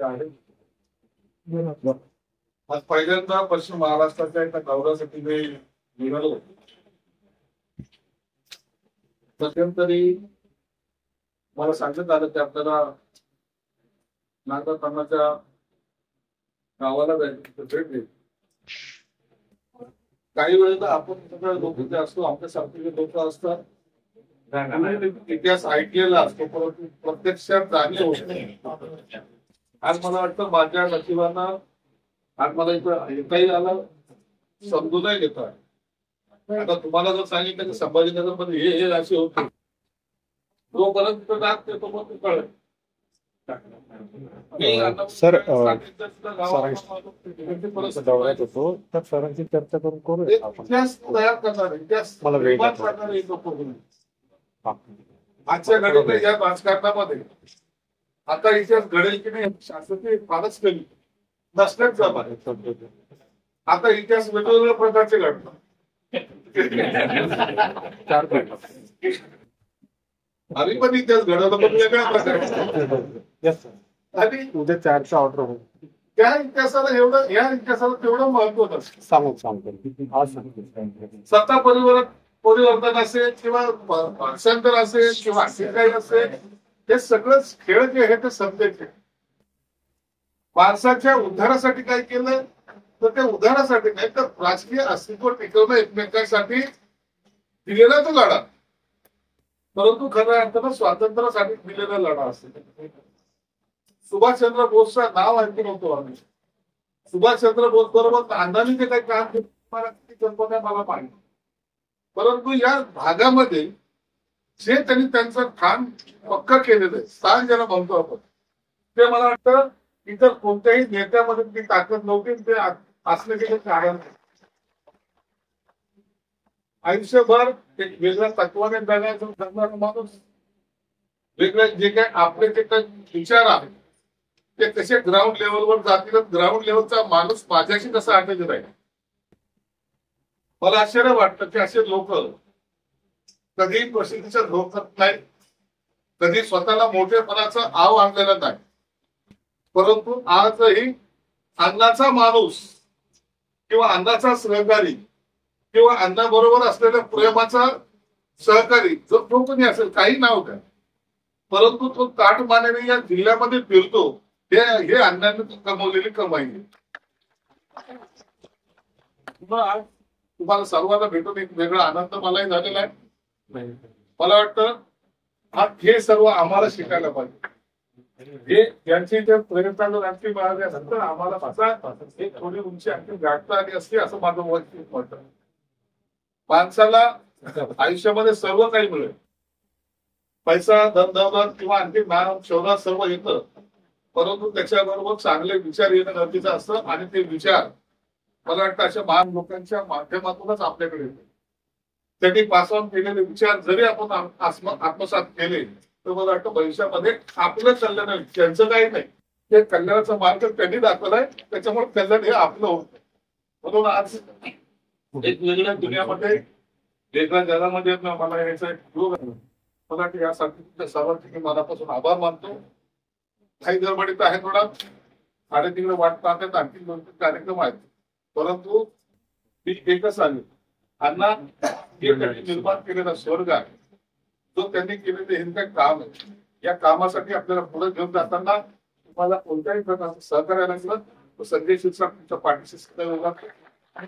आहे. आज पहिल्यांदा पश्चिम महाराष्ट्राच्या एका दौऱ्यासाठी मी निघालो. मध्यंतरी मला सांगण्यात आलं की आपल्याला नागरकर्णाच्या गावाला जायचं, भेट देईल. काही वेळेला आपण सगळे लोक जे असतो, आपल्यासारखे लोक असतात, इतिहास ऐकलेला असतो परंतु प्रत्यक्षात जाणीव होत नाही. आज मला वाटतं माझ्या नशिबांना आज मला इथं येताही आलं, समजूनही घेत आहे. आता तुम्हाला जर सांगितलं की संभाजीनगर मध्ये हे असे होते, तोपर्यंत जात ते मग कळेल. सर दौऱ्यात होतो तर सरांची चर्चा करून करू. इतिहास तयार करणार, इतिहास मला वेळ आजच्या घडीला या राजकारणामध्ये आता इतिहास घडेल की नाही शासकीय फारच कमी नसण्याच जमा. आता इतिहास वेगवेगळ्या प्रकारचे घडतात. आम्ही पण इतिहास घडवला पण वेगळ्या प्रकारचे. आणि उद्या 4चा ऑर्डर होईल. त्या इतिहासाला एवढं, या इतिहासाला तेवढं महत्व नसतं. सत्ता परिवर्तन असेल किंवा भाषांतर असेल किंवा असे काही असेल, हे सगळंच खेळ जे आहे ते सत्तेचे. माणसाच्या उद्धारासाठी काय केलं तर ते उद्धारासाठी नाही तर राजकीय अस्तित्व टिकवणं एकमेकांसाठी दिलेला तो लढा, परंतु खऱ्या अर्थानं स्वातंत्र्यासाठी दिलेला लढा असेल. सुभाषचंद्र बोसचं नाव ऐकून होतो आम्ही. सुभाषचंद्र बोस बरोबर अण्णांनी जे काही काम केलं ती कल्पना मला पाहिजे, परंतु या भागामध्ये जे त्यांनी त्यांचं ठाण पक्क केलेलं आहे, स्थान ज्याला म्हणतो आपण, ते मला वाटतं इतर कोणत्याही नेत्यामध्ये ती ताकद नव्हती, ते असले गेले कारण. आयुष्यभर एक वेगळ्या तत्वाने जगणारा माणूस, वेगळे जे काही आपले जे काही विचार आहेत ते कसे ग्राउंड लेवलवर जातील, ग्राउंड लेवलचा माणूस माझ्याशी कसा आठवत राहील. मला आश्चर्य वाटतं की असे लोक कधी प्रसिद्धीच्या धोक्यात नाही, कधी स्वतःला मोठेपणाचा आव आणलेला नाही, परंतु आजही अण्णाचा माणूस किंवा अण्णाचा सहकारी किंवा अण्णाबरोबर असलेल्या प्रेमाचा सहकारी जो कोणी असेल, काही नाव काय, परंतु तो काटमानेने या जिल्ह्यामध्ये फिरतो, हे अण्णांनी कमवलेली कमाई. तुम्हाला सर्वांना भेटून एक वेगळा आनंद मलाही झालेला आहे. मला वाटतं हे सर्व आम्हाला शिकायला पाहिजे. हे यांची जे प्रेरणा जर आणखी मिळाल्यानंतर आम्हाला हे थोडी उंची आणखी गाठता आली असते असं माझं वैयक्तिक मत आहे. माणसाला आयुष्यामध्ये सर्व काही मिळेल, पैसा, धनदौलत किंवा आणखी नाव शोधात सर्व येतं, परंतु त्याच्याबरोबर चांगले विचार येणं गरजेचं असतं. आणि ते विचार मला वाटतं अशा महान लोकांच्या माध्यमातूनच आपल्याकडे येते. त्यांनी पास ऑन केलेले विचार जरी आपण आत्मसात केले तर मला वाटतं भविष्यामध्ये आपलं कल्याण, त्यांचं काही नाही, ते कल्याणाचा मार्ग त्यांनी दाखवलाय, त्याच्यामुळे कल्याण हे आपलं होतं. म्हणून आज एक वेगळ्या दुनियामध्ये, वेगळ्या जगामध्ये मला यायचा एक योग आहे. मला वाटतं यासाठी सर्वांचे मी मनापासून आभार मानतो. काही गडबडीत आहे थोडा, आणि तिकडे वाट पाहतात, आणखी 2-3 कार्यक्रम आहेत, परंतु मी एकच सांगेन, अण्णा निर्माण केलेला स्वर्ग आहे, जो त्यांनी केलेलं हे काम आहे. या कामासाठी आपल्याला पुढे घेऊन जाताना तुम्हाला कोणत्याही प्रकारचं सहकार्य लागलं तर संजय शिरसाट तुमच्या पाठीशी सदैव उभा आहे.